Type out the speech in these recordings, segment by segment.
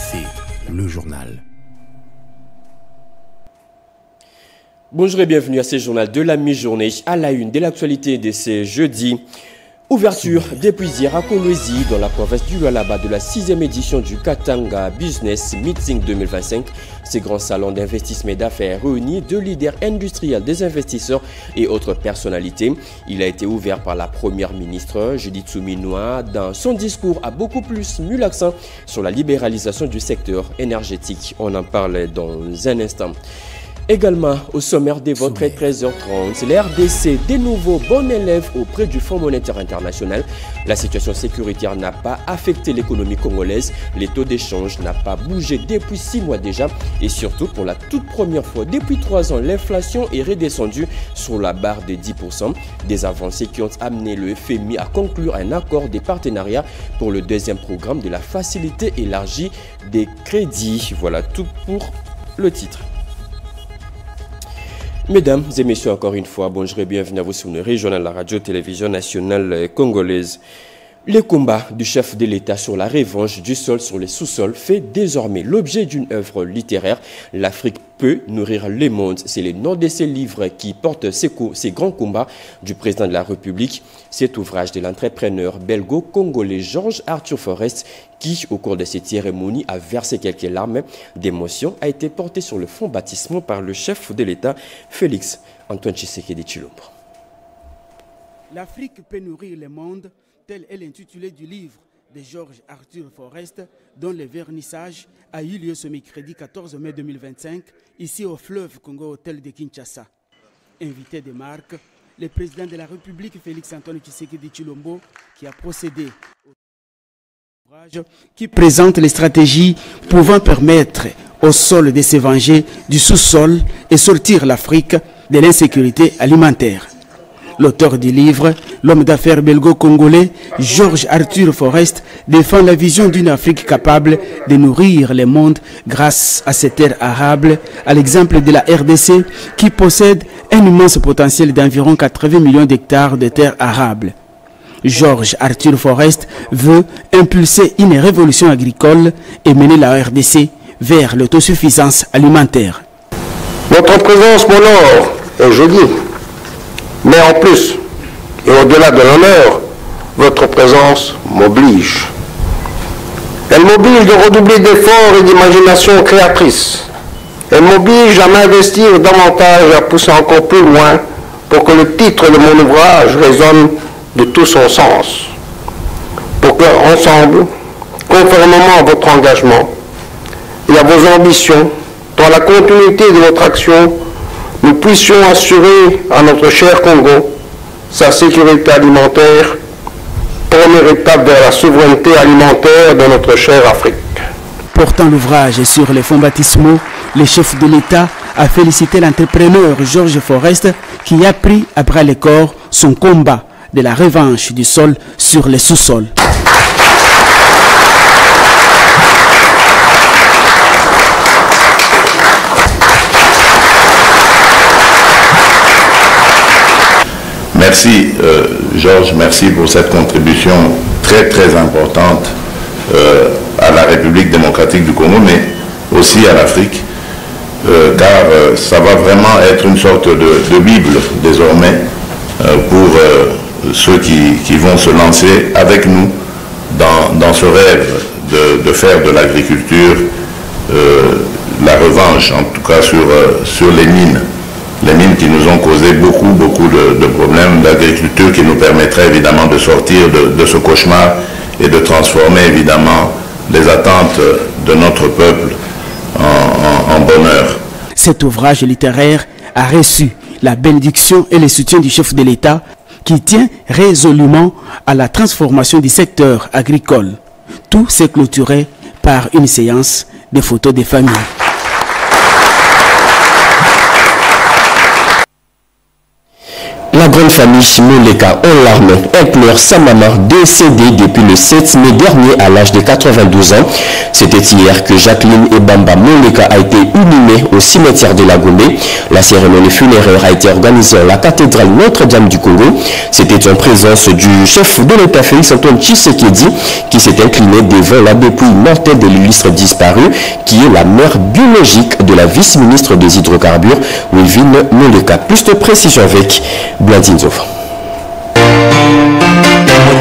RDC, le journal. Bonjour et bienvenue à ce journal de la mi-journée à la une de l'actualité de ce jeudi. Ouverture depuis hier à Kolwezi dans la province du Lualaba de la 6e édition du Katanga Business Meeting 2025. Ce grand salon d'investissement et d'affaires réunit deux leaders industriels, des investisseurs et autres personnalités. Il a été ouvert par la première ministre Judith Suminwa. Dans son discours a beaucoup plus mis l'accent sur la libéralisation du secteur énergétique. On en parle dans un instant. Également, au sommaire des votes, 13h30, les RDC, de nouveau bon élève auprès du Fonds monétaire international. La situation sécuritaire n'a pas affecté l'économie congolaise. Les taux d'échange n'ont pas bougé depuis 6 mois déjà. Et surtout, pour la toute première fois depuis 3 ans, l'inflation est redescendue sur la barre des 10%. Des avancées qui ont amené le FMI à conclure un accord de partenariat pour le deuxième programme de la facilité élargie des crédits. Voilà tout pour le titre. Mesdames et messieurs, encore une fois, bonjour et bienvenue à vous sur une régionale, la radio-télévision nationale congolaise. Le combat du chef de l'État sur la revanche du sol sur les sous-sols fait désormais l'objet d'une œuvre littéraire. L'Afrique peut nourrir le monde. C'est le nom de ce livre qui porte ces grands combats du président de la République. Cet ouvrage de l'entrepreneur belgo-congolais Georges Arthur Forest, qui, au cours de cette cérémonie, a versé quelques larmes d'émotion, a été porté sur le fond baptismal par le chef de l'État, Félix Antoine Tshisekedi Tshilombo. L'Afrique peut nourrir le monde. Tel est l'intitulé du livre de Georges Arthur Forest, dont le vernissage a eu lieu ce mercredi 14 mai 2025, ici au fleuve Congo Hôtel de Kinshasa. Invité de marque, le président de la République, Félix Antoine Tshisekedi Tshilombo, qui a procédé au ouvrage qui présente les stratégies pouvant permettre au sol de se venger du sous-sol et sortir l'Afrique de l'insécurité alimentaire. L'auteur du livre, l'homme d'affaires belgo-congolais Georges Arthur Forest, défend la vision d'une Afrique capable de nourrir le monde grâce à ses terres arables, à l'exemple de la RDC qui possède un immense potentiel d'environ 80 millions d'hectares de terres arables. Georges Arthur Forest veut impulser une révolution agricole et mener la RDC vers l'autosuffisance alimentaire. Votre présence m'honore et je dis. Mais en plus, et au-delà de l'honneur, votre présence m'oblige. Elle m'oblige de redoubler d'efforts et d'imagination créatrice. Elle m'oblige à m'investir davantage et à pousser encore plus loin pour que le titre de mon ouvrage résonne de tout son sens. Pour que, ensemble, conformément à votre engagement et à vos ambitions, dans la continuité de votre action, nous puissions assurer à notre cher Congo sa sécurité alimentaire, première étape vers la souveraineté alimentaire de notre chère Afrique. Portant l'ouvrage sur les fonds baptismaux, le chef de l'État a félicité l'entrepreneur Georges Forest qui a pris à bras le corps son combat de la revanche du sol sur les sous-sols. Merci Georges, merci pour cette contribution très importante à la République démocratique du Congo, mais aussi à l'Afrique, car ça va vraiment être une sorte de Bible désormais pour ceux qui vont se lancer avec nous dans ce rêve de faire de l'agriculture la revanche, en tout cas sur les mines. Les mines qui nous ont causé beaucoup de problèmes d'agriculture qui nous permettraient évidemment de sortir de ce cauchemar et de transformer évidemment les attentes de notre peuple en bonheur. Cet ouvrage littéraire a reçu la bénédiction et le soutien du chef de l'État qui tient résolument à la transformation du secteur agricole. Tout s'est clôturé par une séance de photos des familles. La la grande famille Moleka en larmes implore sa maman décédée depuis le 7 mai dernier à l'âge de 92 ans. C'était hier que Jacqueline Ebamba Moleka a été inhumée au cimetière de la Gombe. La cérémonie funéraire a été organisée à la cathédrale Notre-Dame du Congo. C'était en présence du chef de l'État Félix Antoine Tshisekedi qui s'est incliné devant la dépouille mortelle de l'illustre disparu qui est la mère biologique de la vice-ministre des hydrocarbures Wilvine Moleka. Plus de précision avec Bladine Zofa.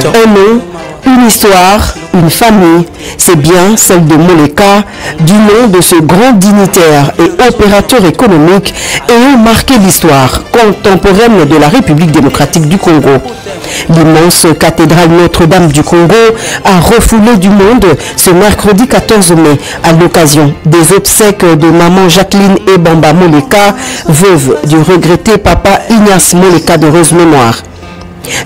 Un nom, une histoire, une famille, c'est bien celle de Moleka, du nom de ce grand dignitaire et opérateur économique ayant marqué l'histoire contemporaine de la République démocratique du Congo. L'immense cathédrale Notre-Dame du Congo a refoulé du monde ce mercredi 14 mai à l'occasion des obsèques de maman Jacqueline Ebamba Moleka, veuve du regretté papa Ignace Moleka d'heureuse mémoire.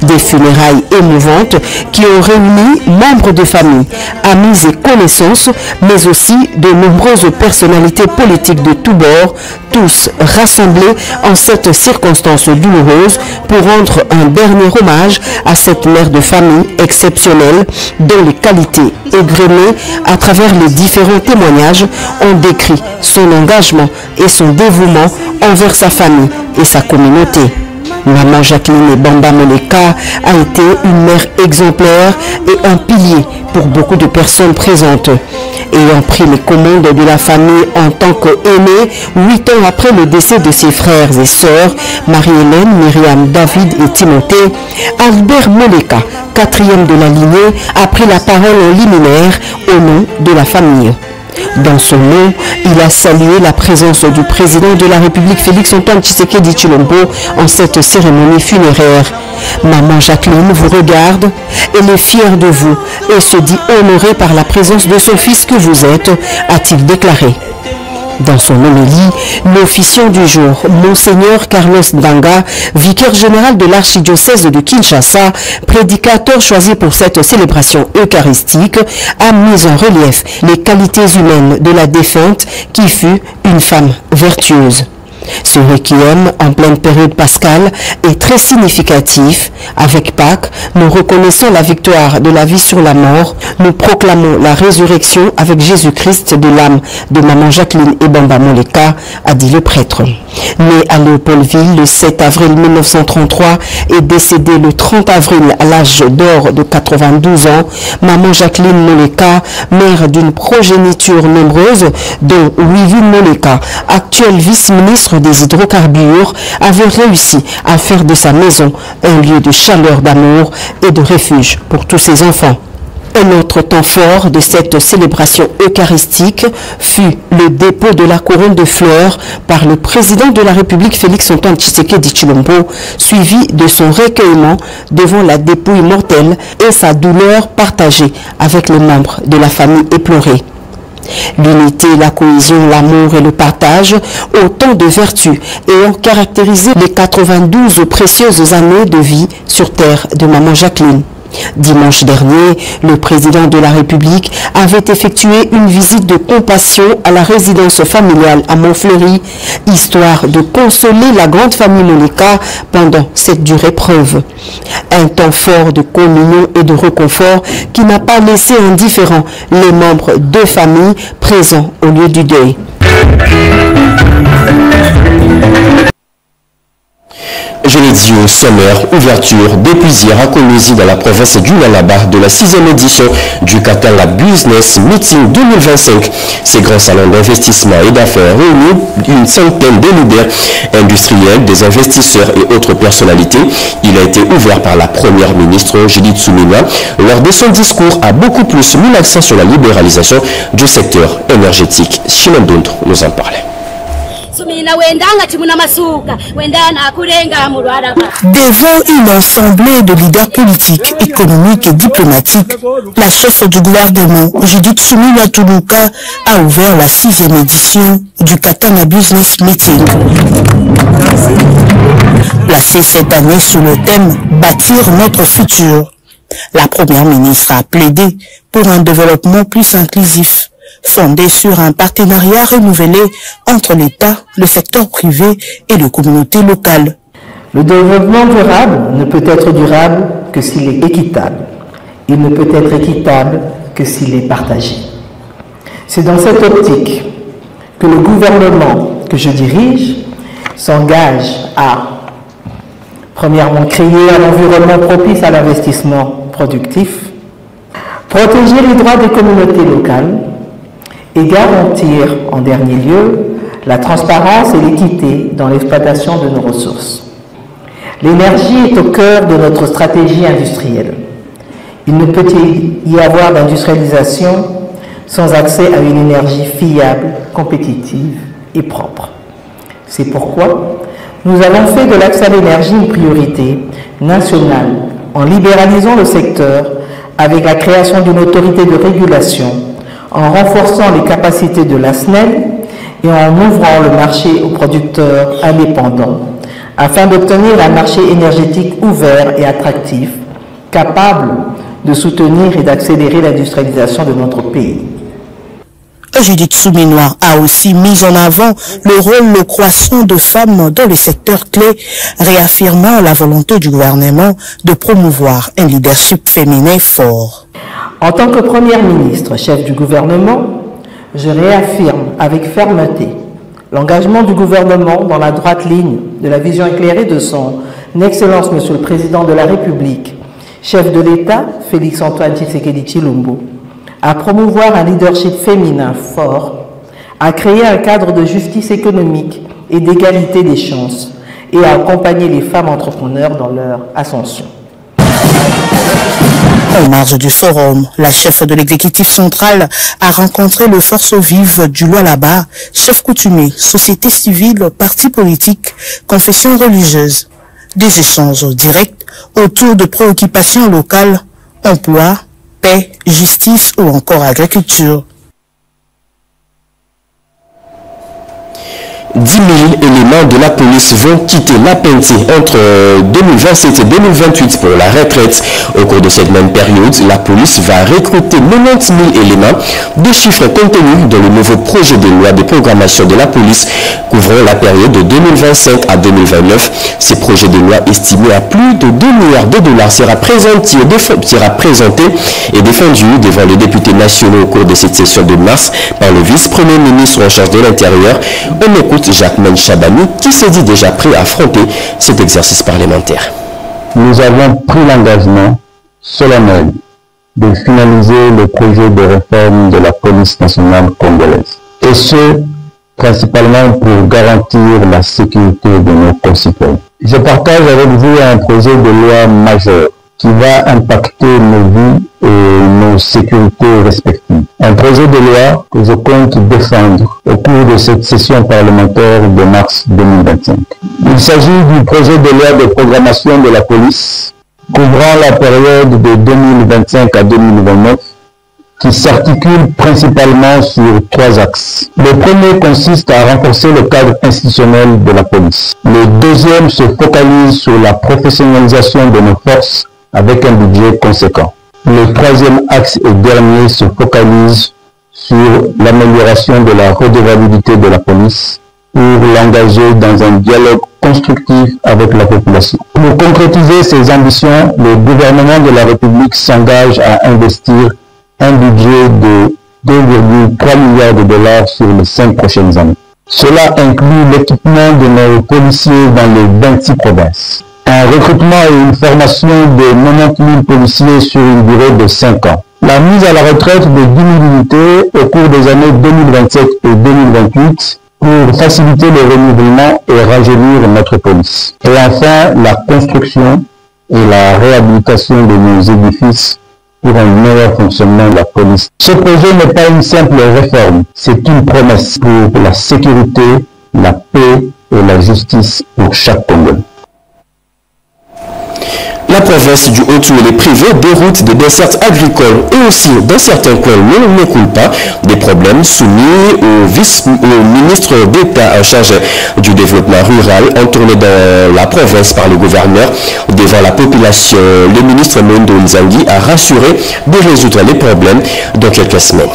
Des funérailles émouvantes qui ont réuni membres de famille, amis et connaissances, mais aussi de nombreuses personnalités politiques de tous bords, tous rassemblés en cette circonstance douloureuse pour rendre un dernier hommage à cette mère de famille exceptionnelle dont les qualités égrenées à travers les différents témoignages ont décrit son engagement et son dévouement envers sa famille et sa communauté. Maman Jacqueline Ebamba Moleka a été une mère exemplaire et un pilier pour beaucoup de personnes présentes. Ayant pris les commandes de la famille en tant qu'aînée, 8 ans après le décès de ses frères et sœurs, Marie-Hélène, Myriam, David et Timothée, Albert Moleka, 4e de la lignée, a pris la parole en liminaire au nom de la famille. Dans son nom, il a salué la présence du président de la République Félix Antoine Tshisekedi Tshilombo en cette cérémonie funéraire. Maman Jacqueline vous regarde, elle est fière de vous et se dit honorée par la présence de son fils que vous êtes, a-t-il déclaré. Dans son homélie, l'officiant du jour, Monseigneur Carlos Ndanga, vicaire général de l'archidiocèse de Kinshasa, prédicateur choisi pour cette célébration eucharistique, a mis en relief les qualités humaines de la défunte qui fut une femme vertueuse. Ce requiem, en pleine période pascale, est très significatif. Avec Pâques, nous reconnaissons la victoire de la vie sur la mort. Nous proclamons la résurrection avec Jésus-Christ de l'âme de maman Jacqueline Ebamba Moleka, a dit le prêtre. Née à Léopoldville le 7 avril 1933 et décédée le 30 avril à l'âge d'or de 92 ans, maman Jacqueline Moleka, mère d'une progéniture nombreuse, dont Wilvine Moleka, actuel vice-ministre des hydrocarbures, avait réussi à faire de sa maison un lieu de chaleur, d'amour et de refuge pour tous ses enfants. Un autre temps fort de cette célébration eucharistique fut le dépôt de la couronne de fleurs par le président de la République Félix Antoine Tshisekedi Tshilombo, suivi de son recueillement devant la dépouille mortelle et sa douleur partagée avec les membres de la famille éplorée. L'unité, la cohésion, l'amour et le partage, autant de vertus ayant caractérisé les 92 précieuses années de vie sur terre de maman Jacqueline. Dimanche dernier, le président de la République avait effectué une visite de compassion à la résidence familiale à Montfleury, histoire de consoler la grande famille Moleka pendant cette dure épreuve. Un temps fort de communion et de réconfort qui n'a pas laissé indifférents les membres de famille présents au lieu du deuil. Je l'ai dit au sommaire, ouverture depuis hier à Kolwezi dans la province du Lualaba de la 6e édition du Katanga Business Meeting 2025. Ces grands salons d'investissement et d'affaires réunissent une centaine de leaders industriels, des investisseurs et autres personnalités. Il a été ouvert par la première ministre Judith Suminwa. Lors de son discours, a beaucoup plus mis l'accent sur la libéralisation du secteur énergétique. Shimon Dondo nous en parlait. Devant une assemblée de leaders politiques, économiques et diplomatiques, la chef du gouvernement, Judith Suminwa Tuluka, a ouvert la 6e édition du Katanga Business Meeting. Placée cette année sous le thème « Bâtir notre futur », la première ministre a plaidé pour un développement plus inclusif, fondé sur un partenariat renouvelé entre l'État, le secteur privé et les communautés locales. Le développement durable ne peut être durable que s'il est équitable. Il ne peut être équitable que s'il est partagé. C'est dans cette optique que le gouvernement que je dirige s'engage à, premièrement, créer un environnement propice à l'investissement productif, protéger les droits des communautés locales et garantir, en dernier lieu, la transparence et l'équité dans l'exploitation de nos ressources. L'énergie est au cœur de notre stratégie industrielle. Il ne peut y avoir d'industrialisation sans accès à une énergie fiable, compétitive et propre. C'est pourquoi nous avons fait de l'accès à l'énergie une priorité nationale en libéralisant le secteur avec la création d'une autorité de régulation, en renforçant les capacités de la SNEL et en ouvrant le marché aux producteurs indépendants afin d'obtenir un marché énergétique ouvert et attractif, capable de soutenir et d'accélérer l'industrialisation de notre pays. Judith Souminoir a aussi mis en avant le rôle croissant de femmes dans les secteurs clés, réaffirmant la volonté du gouvernement de promouvoir un leadership féminin fort. En tant que première ministre, chef du gouvernement, je réaffirme avec fermeté l'engagement du gouvernement dans la droite ligne de la vision éclairée de son Excellence Monsieur le Président de la République, chef de l'État, Félix-Antoine Tshisekedi Tshilombo, à promouvoir un leadership féminin fort, à créer un cadre de justice économique et d'égalité des chances et à accompagner les femmes entrepreneurs dans leur ascension. En marge du forum, la chef de l'exécutif central a rencontré le force vive du Lualaba, chef coutumier, société civile, partis politiques, confessions religieuses. Des échanges directs autour de préoccupations locales, emploi, paix, justice ou encore agriculture. 10 000 éléments de la police vont quitter la Penté entre 2027 et 2028 pour la retraite. Au cours de cette même période, la police va recruter 90 000 éléments, deux chiffres contenus dans le nouveau projet de loi de programmation de la police couvrant la période de 2025 à 2029. Ce projet de loi estimé à plus de 2 milliards de dollars sera présenté et défendu devant les députés nationaux au cours de cette session de mars par le vice-premier ministre en charge de l'Intérieur. On écoute Jacqueline Chabani qui s'est dit déjà prêt à affronter cet exercice parlementaire. Nous avons pris l'engagement solennel de finaliser le projet de réforme de la police nationale congolaise. Et ce, principalement pour garantir la sécurité de nos concitoyens. Je partage avec vous un projet de loi majeur qui va impacter nos vies et nos sécurités respectives. Un projet de loi que je compte défendre au cours de cette session parlementaire de mars 2025. Il s'agit du projet de loi de programmation de la police couvrant la période de 2025 à 2029 qui s'articule principalement sur 3 axes. Le premier consiste à renforcer le cadre institutionnel de la police. Le deuxième se focalise sur la professionnalisation de nos forces avec un budget conséquent. Le troisième axe et dernier se focalise sur l'amélioration de la redevabilité de la police pour l'engager dans un dialogue constructif avec la population. Pour concrétiser ces ambitions, le gouvernement de la République s'engage à investir un budget de 2,3 milliards de dollars sur les 5 prochaines années. Cela inclut l'équipement de nos policiers dans les 26 provinces. Un recrutement et une formation de 90 000 policiers sur une durée de 5 ans. La mise à la retraite de 10 000 unités au cours des années 2027 et 2028 pour faciliter le renouvellement et rajeunir notre police. Et enfin, la construction et la réhabilitation de nos édifices pour un meilleur fonctionnement de la police. Ce projet n'est pas une simple réforme, c'est une promesse pour la sécurité, la paix et la justice pour chaque Congolais. La province du Haut-Toué est privée des routes, des dessertes agricoles et aussi, dans certains coins, l'eau ne coule pas. Des problèmes soumis au ministre d'État en charge du développement rural, entourné dans la province par le gouverneur. Devant la population, le ministre Mondo Nzangi a rassuré de résoudre les problèmes dans quelques semaines.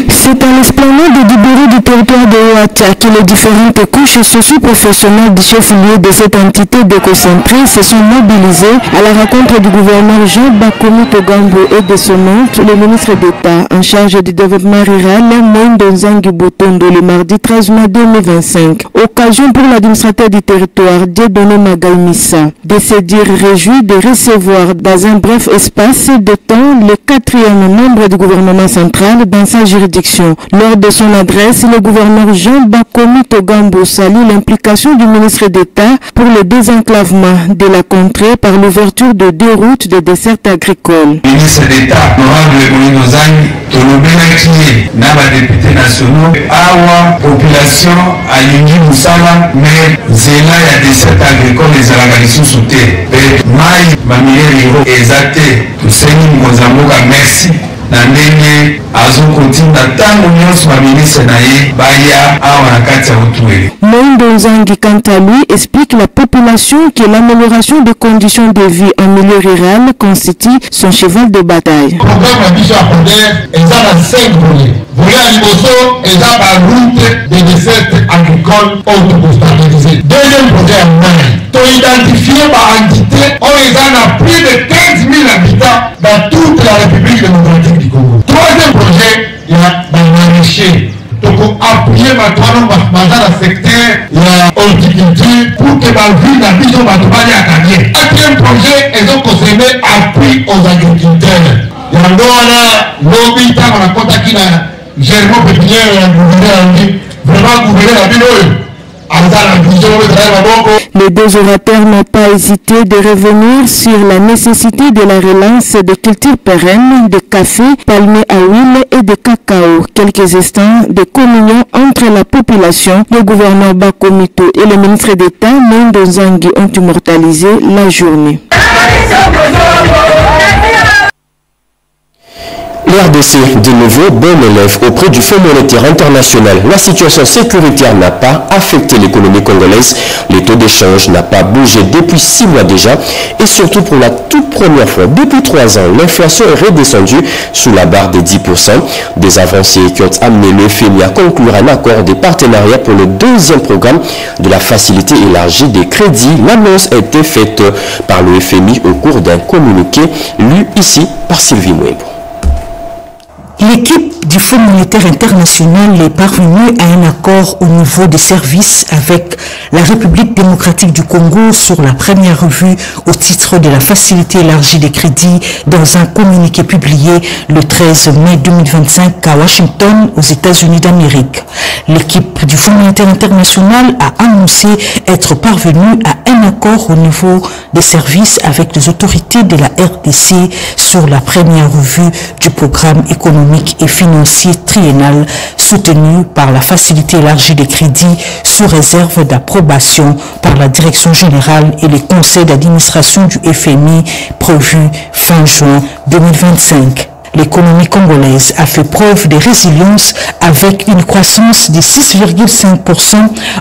C'est à l'esplanade de Dibéry du territoire de Ouattara que les différentes couches socio-professionnelles du chef-lieu de cette entité déconcentrée se sont mobilisées à la rencontre du gouverneur Jean Bakomi Togambo et de son oncle, le ministre d'État en charge du développement rural, Moïndo Nzangi Botondo, le mardi 13 mai 2025. Occasion pour l'administrateur du territoire, Dieudonné Magaïmissa, de se dire réjoui de recevoir dans un bref espace de temps le 4e membre du gouvernement central dans sa juridiction. Lors de son adresse, le gouverneur Jean Bakomi Togambo salue l'implication du ministre d'État pour le désenclavement de la contrée par l'ouverture de 2 routes de dessert agricole. Ministre d'État, honorable Moïndo Nzangi, Tolobelaki, Naba député nationaux, Awa, population, Alingi Moussala, mais Zela ya dessert agricole les alagalisous sous terre. Maï, Mamie Riro, Ezate, Toussaini Mozamboka, merci. Nandenge azokontinda tango nyonso baministre na ye baya awa na kati ya utuele. Moïndo Nzangi, quant à lui, explique la population que l'amélioration des conditions de vie en milieu rural constitue son cheval de bataille. Le programme d'ambition à Ponder est dans 5 volets. Volet à Liboso est dans la route des desserts agricoles autostabilisés. Deuxième projet en main, to identifier par entité, on est dans plus de 15 000 habitants dans toute la République démocratique du Congo. Troisième projet, il y a des maraîchers. Donc appuyer maintenant dans le secteur de la horticulture pour que la vie n'a plus de matériel à gagner. Quatrième projet, ils ont consommé appui aux agriculteurs. Il y a un lobby qui a contacté Germain Pépinière et vraiment gouverner la ville. Les 2 orateurs n'ont pas hésité de revenir sur la nécessité de la relance des cultures pérennes de café, palmier à huile et de cacao. Quelques instants de communion entre la population, le gouverneur Bakomito et le ministre d'État Moïndo Nzangi ont immortalisé la journée. L'RDC, de nouveau bon élève auprès du Fonds monétaire international. La situation sécuritaire n'a pas affecté l'économie congolaise. Le taux d'échange n'a pas bougé depuis 6 mois déjà. Et surtout pour la toute première fois depuis 3 ans, l'inflation est redescendue sous la barre des 10%. Des avancées qui ont amené le FMI à conclure un accord de partenariat pour le 2e programme de la facilité élargie des crédits. L'annonce a été faite par le FMI au cours d'un communiqué lu ici par Sylvie Mouembo. L'équipe du Fonds monétaire international est parvenue à un accord au niveau des services avec la République démocratique du Congo sur la première revue au titre de la facilité élargie des crédits dans un communiqué publié le 13 mai 2025 à Washington, aux États-Unis d'Amérique. L'équipe du Fonds monétaire international a annoncé être parvenue à un accord au niveau des services avec les autorités de la RDC sur la première revue du programme économique et financier triennal soutenu par la facilité élargie des crédits sous réserve d'approbation par la direction générale et les conseils d'administration du FMI prévu fin juin 2025. L'économie congolaise a fait preuve de résilience avec une croissance de 6,5%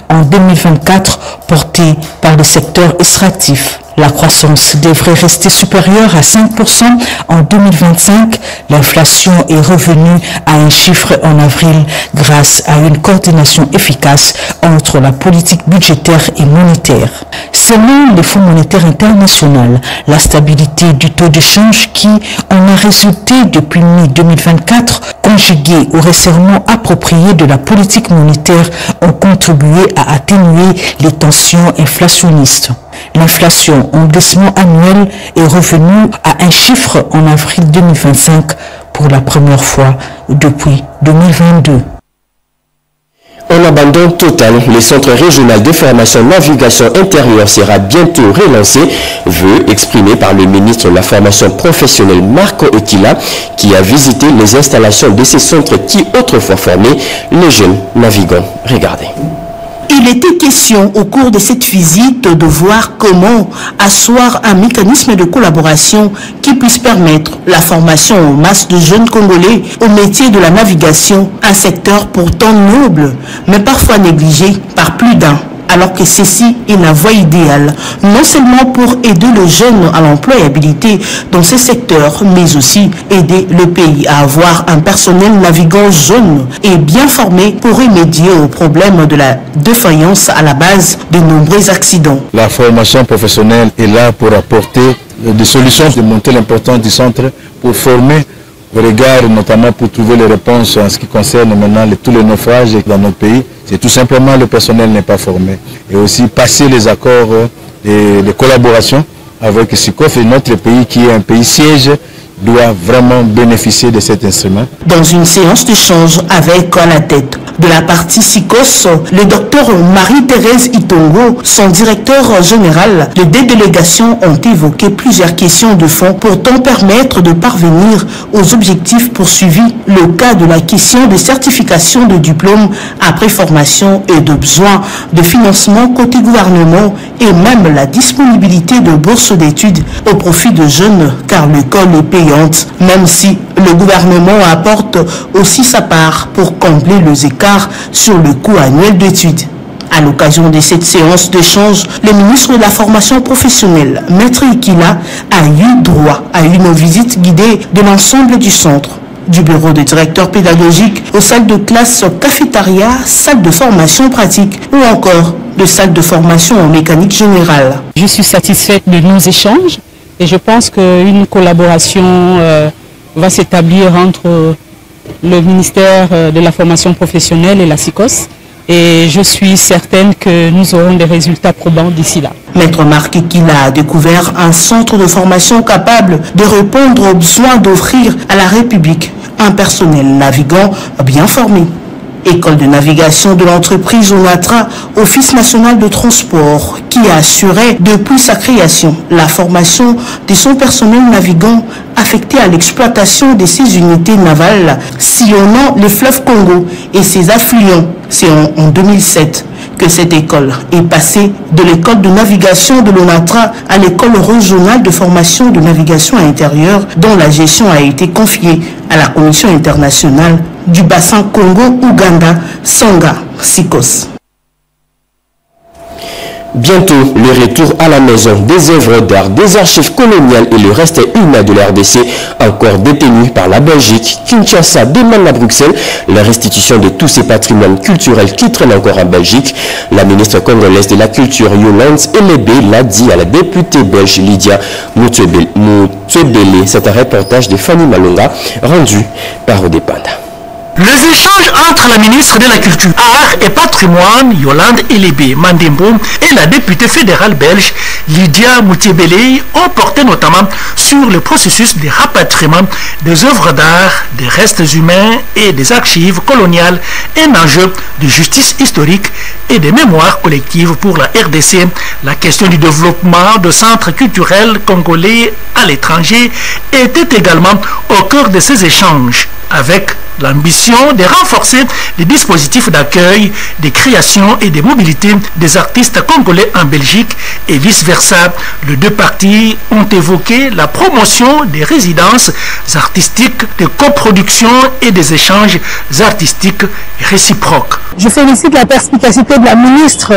en 2024 portée par le secteur extractif. La croissance devrait rester supérieure à 5% en 2025. L'inflation est revenue à un chiffre en avril grâce à une coordination efficace entre la politique budgétaire et monétaire. Selon le Fonds monétaire international, la stabilité du taux de change qui en a résulté depuis mai 2024, conjuguée au resserrement approprié de la politique monétaire, ont contribué à atténuer les tensions inflationnistes. L'inflation en glissement annuel est revenue à un chiffre en avril 2025 pour la première fois depuis 2022. En abandon total, le centre régional de formation navigation intérieure sera bientôt relancé, vœu exprimé par le ministre de la formation professionnelle Marco Ekila, qui a visité les installations de ces centres qui autrefois formaient les jeunes navigants. Regardez. Il était question au cours de cette visite de voir comment asseoir un mécanisme de collaboration qui puisse permettre la formation en masse de jeunes Congolais au métier de la navigation, un secteur pourtant noble, mais parfois négligé par plus d'un. alors que ceci est la voie idéale, non seulement pour aider les jeunes à l'employabilité dans ces secteurs, mais aussi aider le pays à avoir un personnel navigant jeune et bien formé pour remédier au problème de la défaillance à la base de nombreux accidents. La formation professionnelle est là pour apporter des solutions, de monter l'importance du centre pour former au regard, notamment pour trouver les réponses en ce qui concerne maintenant tous les naufrages dans notre pays. C'est tout simplement le personnel n'est pas formé. Et aussi passer les accords de collaboration avec SICOF et notre pays qui est un pays siège doit vraiment bénéficier de cet instrument. Dans une séance d'échange avec à la tête de la partie SICOS, le docteur Marie-Thérèse Itongo, son directeur général, les deux délégations ont évoqué plusieurs questions de fond pour permettre de parvenir aux objectifs poursuivis. Le cas de la question de certification de diplôme après formation et de besoin de financement côté gouvernement et même la disponibilité de bourses d'études au profit de jeunes car l'école est payante, même si le gouvernement apporte aussi sa part pour combler les écarts sur le coût annuel d'études. À l'occasion de cette séance d'échange, le ministre de la formation professionnelle, Maître Ikila, a eu droit à une visite guidée de l'ensemble du centre, du bureau de directeur pédagogique aux salles de classe cafétéria, salles de formation pratique ou encore de salles de formation en mécanique générale. Je suis satisfaite de nos échanges et je pense qu'une collaboration va s'établir entre le ministère de la formation professionnelle et la SICOS. Et je suis certaine que nous aurons des résultats probants d'ici là. Maître Marc Ikila a découvert un centre de formation capable de répondre aux besoins d'offrir à la République un personnel navigant bien formé. École de navigation de l'entreprise ONATRA, Office national de transport, qui a assuré depuis sa création la formation de son personnel navigant affecté à l'exploitation de ses unités navales sillonnant le fleuve Congo et ses affluents. C'est en 2007 que cette école est passée de l'école de navigation de l'ONATRA à l'école régionale de formation de navigation intérieure dont la gestion a été confiée à la Commission internationale du bassin Congo-Ouganda, Sanga, SICOS. Bientôt, le retour à la maison des œuvres d'art, des archives coloniales et le reste humain de la RDC, encore détenus par la Belgique. Kinshasa demande à Bruxelles la restitution de tous ces patrimoines culturels qui traînent encore en Belgique. La ministre congolaise de la Culture, Yolande Elebe, l'a dit à la députée belge Lydia Moutebele. C'est un reportage de Fanny Malonga, rendu par Odepanda. Les échanges entre la ministre de la Culture, Art et Patrimoine, Yolande Elebe Mandembo, et la députée fédérale belge, Lydia Moutebele, ont porté notamment sur le processus de rapatriement des œuvres d'art, des restes humains et des archives coloniales, un enjeu de justice historique et de mémoire collective pour la RDC. La question du développement de centres culturels congolais à l'étranger était également au cœur de ces échanges, avec l'ambition de renforcer les dispositifs d'accueil, de création et de mobilité des artistes congolais en Belgique et vice-versa. Les deux parties ont évoqué la promotion des résidences artistiques, de coproduction et des échanges artistiques réciproques. Je félicite la perspicacité de la ministre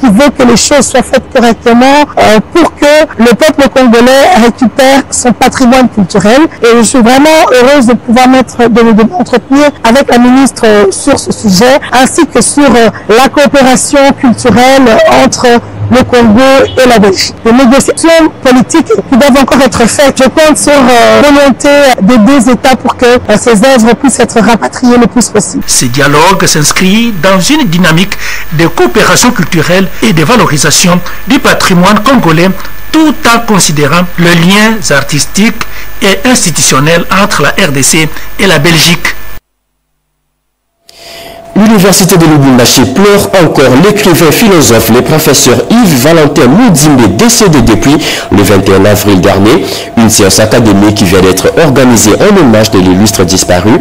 qui veut que les choses soient faites correctement pour que le peuple congolais récupère son patrimoine culturel. Et je suis vraiment heureuse de pouvoir m'entretenir avec la ministre sur ce sujet, ainsi que sur la coopération culturelle entre le Congo et la Belgique. Les négociations politiques qui doivent encore être faites. Je compte sur la volonté des deux États pour que ces œuvres puissent être rapatriées le plus possible. Ce dialogue s'inscrit dans une dynamique de coopération culturelle et de valorisation du patrimoine congolais, tout en considérant les liens artistiques et institutionnels entre la RDC et la Belgique. L'université de Lubumbashi pleure encore l'écrivain philosophe, le professeur Yves Valentin Moudimbe, décédé depuis le 21 avril dernier. Une séance académique qui vient d'être organisée en hommage de l'illustre disparu.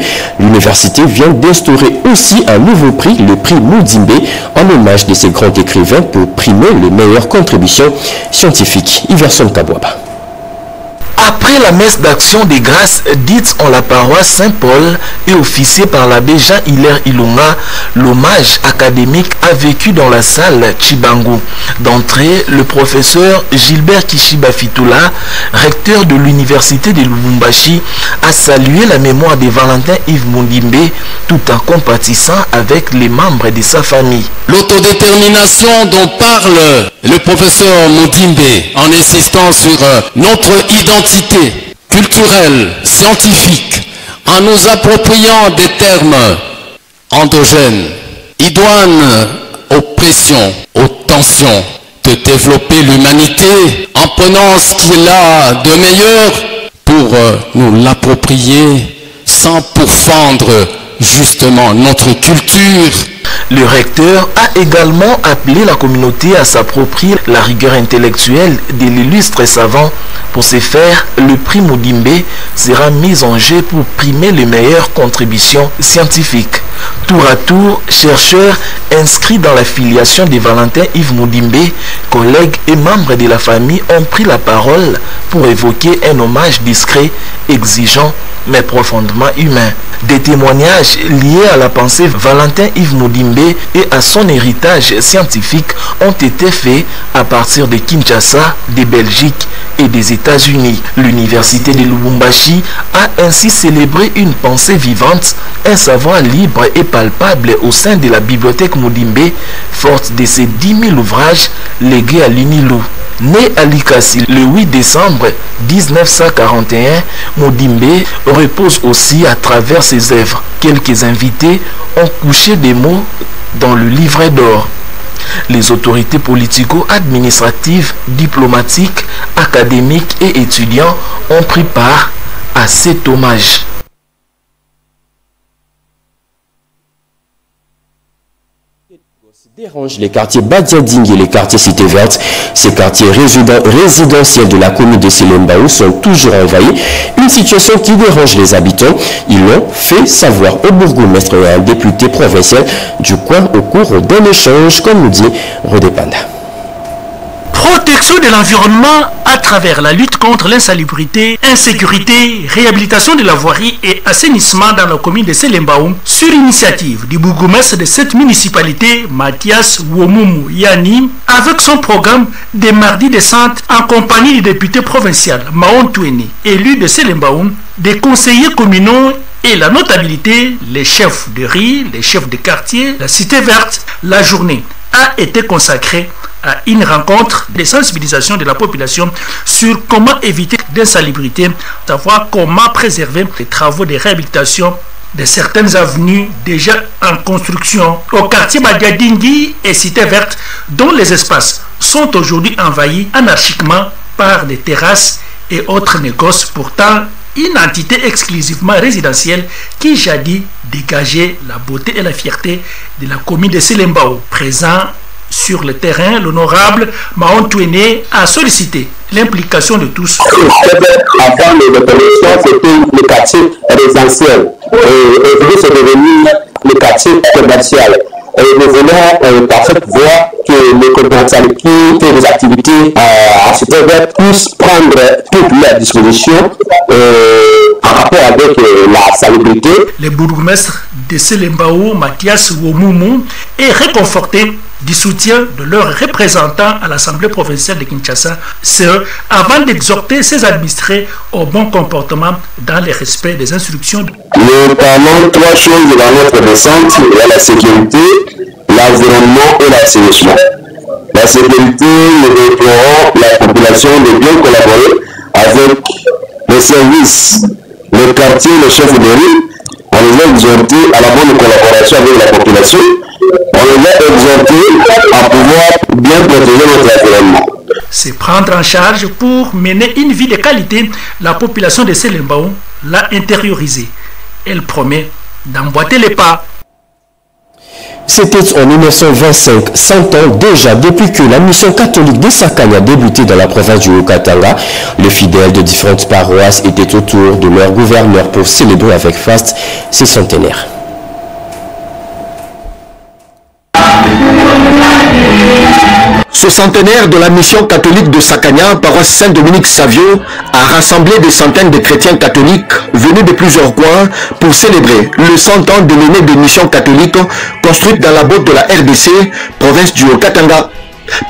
L'université vient d'instaurer aussi un nouveau prix, le prix Moudimbe, en hommage de ces grands écrivains pour primer les meilleures contributions scientifiques. Iverson Kabouaba. Après la messe d'action des grâces dite en la paroisse Saint-Paul et officiée par l'abbé Jean-Hilaire Ilunga, l'hommage académique a vécu dans la salle Chibangu. D'entrée, le professeur Gilbert Kishiba Fitula, recteur de l'université de Lubumbashi, a salué la mémoire de Valentin Yves Mundimbe tout en compatissant avec les membres de sa famille. L'autodétermination dont parle le professeur Mundimbe en insistant sur notre identité culturelle, scientifique, en nous appropriant des termes endogènes, idoines aux pressions, aux tensions, de développer l'humanité en prenant ce qu'il a de meilleur pour nous l'approprier sans pourfendre justement notre culture. Le recteur a également appelé la communauté à s'approprier la rigueur intellectuelle de l'illustre savant. Pour ce faire, le prix Mundimbe sera mis en jeu pour primer les meilleures contributions scientifiques. Tour à tour, chercheurs inscrits dans la filiation de Valentin Yves Mundimbe, collègues et membres de la famille ont pris la parole pour évoquer un hommage discret, exigeant mais profondément humain. Des témoignages liés à la pensée Valentin Yves Mundimbe et à son héritage scientifique ont été faits à partir de Kinshasa, de Belgique et des États-Unis. L'université de Lubumbashi a ainsi célébré une pensée vivante, un savoir libre et palpable au sein de la bibliothèque Mundimbe, forte de ses 10 000 ouvrages légués à l'UNILU. Né à Likasi le 8 décembre 1941, Mundimbe repose aussi à travers ses œuvres. Quelques invités ont couché des mots dans le livret d'or. Les autorités politico-administratives, diplomatiques, académiques et étudiants ont pris part à cet hommage. Dérange les quartiers Badiading et les quartiers Cité Verte. Ces quartiers résidentiels de la commune de Selembaou sont toujours envahis. Une situation qui dérange les habitants. Ils l'ont fait savoir au bourgmestre et à un député provincial du coin au cours d'un échange, comme nous dit Rodé Panda. Protection de l'environnement à travers la lutte contre l'insalubrité, insécurité, réhabilitation de la voirie et assainissement dans la commune de Selembaou, sur initiative du bourgmestre de cette municipalité, Mathias Womumu Yani, avec son programme des mardis de centre en compagnie du député provincial Mahon Toueni, élu de Selembaou, des conseillers communaux et la notabilité, les chefs de riz, les chefs de quartier, la cité verte. La journée a été consacrée à une rencontre de sensibilisation de la population sur comment éviter l'insalubrité, savoir comment préserver les travaux de réhabilitation de certaines avenues déjà en construction au quartier Badiadingi et Cité Verte, dont les espaces sont aujourd'hui envahis anarchiquement par des terrasses et autres négoces, pourtant une entité exclusivement résidentielle qui jadis dégageait la beauté et la fierté de la commune de Selembaou. Présent sur le terrain, l'honorable Mahon Touene a sollicité l'implication de tous. Avant l'élection, c'était le quartier résidentiel. Et aujourd'hui, c'est devenu le quartier commercial. Et nous voulons par cette voie que les commerçants qui font des activités à ce niveau puissent prendre toutes leurs dispositions en rapport avec la salubrité. Le bourgmestre de Selembaou, Mathias Womumu, est réconforté du soutien de leurs représentants à l'Assemblée provinciale de Kinshasa, avant d'exhorter ses administrés au bon comportement dans le respect des instructions. Nous parlons trois choses dans notre descente: la sécurité, l'environnement et l'assainissement. La sécurité, nous déplorons la population de bien collaborer avec les services, le quartier, le chef de rue. On les a exhortés à la bonne collaboration avec la population. On les a exhortés à pouvoir bien protéger notre environnement. C'est prendre en charge pour mener une vie de qualité. La population de Selembaou l'a intériorisé. Elle promet d'emboîter les pas. C'était en 1925, 100 ans déjà, depuis que la mission catholique des Sakani a débuté dans la province du Haut-Katanga. Les fidèles de différentes paroisses étaient autour de leur gouverneur pour célébrer avec faste ses centenaires. Ce centenaire de la mission catholique de Sakania, paroisse Saint-Dominique Savio, a rassemblé des centaines de chrétiens catholiques venus de plusieurs coins pour célébrer le 100 ans de l'aînée des missions catholiques construite dans la botte de la RDC, province du Haut-Katanga.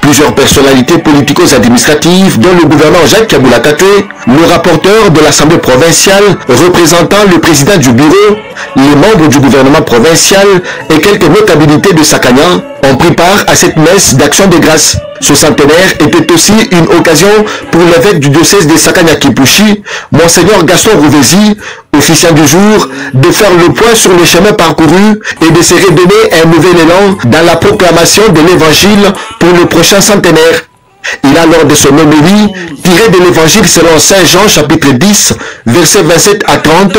Plusieurs personnalités politico-administratives, dont le gouverneur Jacques Kabila Katé, le rapporteur de l'Assemblée provinciale, représentant le président du bureau, les membres du gouvernement provincial et quelques notabilités de Sakania ont pris part à cette messe d'action de grâce. Ce centenaire était aussi une occasion pour l'évêque du diocèse de Sakania-Kipushi, Monseigneur Gaston Rouvesi, officiant du jour, de faire le point sur les chemins parcourus et de se redonner un nouvel élan dans la proclamation de l'évangile pour le prochain centenaire. Il a lors de son homélie tiré de l'évangile selon Saint Jean chapitre 10, versets 27 à 30,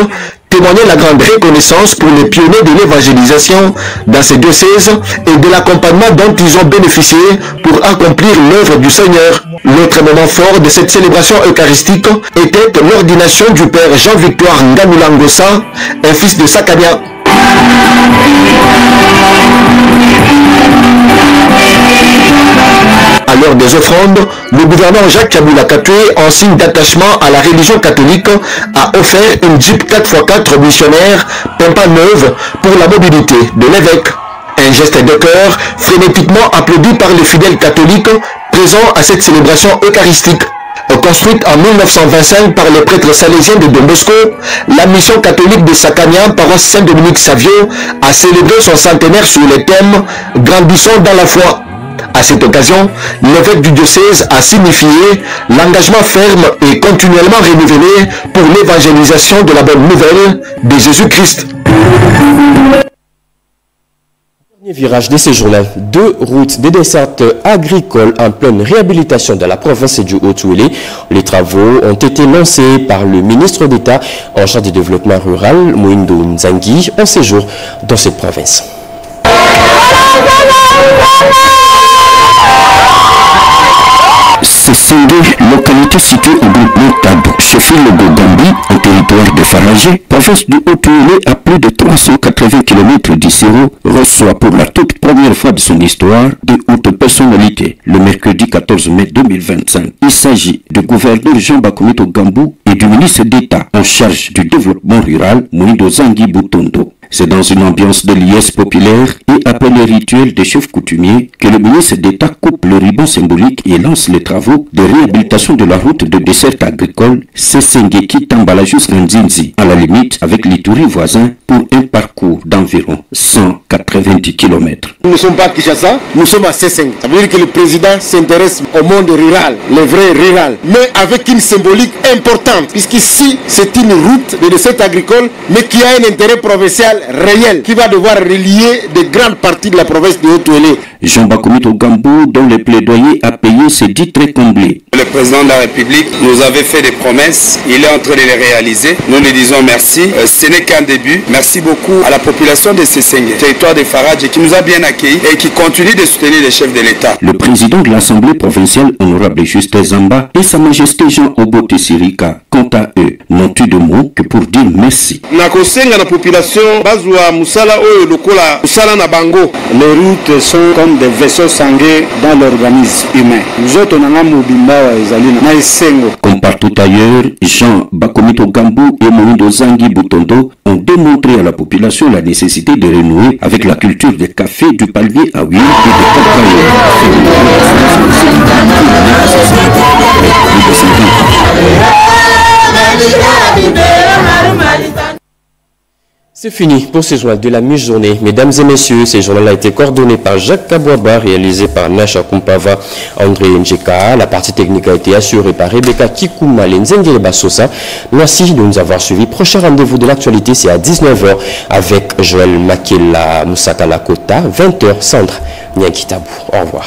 témoigner la grande reconnaissance pour les pionniers de l'évangélisation dans ces diocèses et de l'accompagnement dont ils ont bénéficié pour accomplir l'œuvre du Seigneur. L'autre moment fort de cette célébration eucharistique était l'ordination du père Jean-Victoire Ngamulangosa, un fils de Sakania. À l'heure des offrandes, le gouverneur Jacques Kabila Katé, en signe d'attachement à la religion catholique, a offert une Jeep 4x4 missionnaire Pempa neuve pour la mobilité de l'évêque. Un geste de cœur frénétiquement applaudi par les fidèles catholiques présents à cette célébration eucharistique. Construite en 1925 par les prêtres salésiens de Don Bosco, la mission catholique de Sakania, paroisse Saint-Dominique Savio, a célébré son centenaire sous le thème « Grandissons dans la foi ». À cette occasion, l'évêque du diocèse a signifié l'engagement ferme et continuellement renouvelé pour l'évangélisation de la bonne nouvelle de Jésus-Christ. Virage de ces journaux, 2 routes de dessert agricole en pleine réhabilitation dans la province du Haut-Touélé. Les travaux ont été lancés par le ministre d'État en charge du développement rural, Moïndo Nzangi, en séjour dans cette province. Ce sont deux localités situées au groupement Tabou, chef-lieu le Gogambi, en territoire de Faragé, province du Haut-Touélé à plus de 380 km d'Issero, reçoit pour la toute première fois de son histoire de hautes personnalités, le mercredi 14 mai 2025. Il s'agit du gouverneur Jean Bakoumito Gambou et du ministre d'État en charge du développement rural, Moïndo Zangi Butondo. C'est dans une ambiance de liesse populaire et après le rituel des chefs coutumiers que le ministre d'État coupe le ruban symbolique et lance les travaux de réhabilitation de la route de dessert agricole Sessengeki Tambalajus Nzinzi, à la limite avec l'Ituri voisin, pour un parcours d'environ 190 km. Nous ne sommes pas à Kinshasa, nous sommes à Sesseng. Ça veut dire que le président s'intéresse au monde rural, le vrai rural, mais avec une symbolique importante, puisqu'ici c'est une route de dessert agricole, mais qui a un intérêt provincial réel qui va devoir relier de grandes parties de la province de Haut-Touélé. Jean Bakoumito Gambou, dont le plaidoyer a payé, s'est dit très comblé. Le président de la République nous avait fait des promesses, il est en train de les réaliser. Nous lui disons merci. Ce n'est qu'un début. Merci beaucoup à la population de Sesseng, territoire de Faradje, qui nous a bien accueillis et qui continue de soutenir les chefs de l'État. Le président de l'Assemblée provinciale, honorable Justin Zamba, et sa majesté Jean Obote Sirika, quant à eux, n'ont eu de mots que pour dire merci. La population les routes sont comme des vaisseaux sanguins dans l'organisme humain. Nous autres, comme partout ailleurs, Jean Bakoumito Gambou et Moïndo Zangi Butondo ont démontré à la population la nécessité de renouer avec la culture du café, du palmier à huile et du C'est fini pour ce journal de la mi-journée. Mesdames et messieurs, ce journal a été coordonné par Jacques Kabouaba, réalisé par Nasha Kumpava, André Njeka. La partie technique a été assurée par Rebecca Kikouma Lenzengele Bassosa. Merci de nous avoir suivis. Prochain rendez-vous de l'actualité, c'est à 19h avec Joël Makela Moussaka Lakota, 20h, Sandre Nyankitabou. Au revoir.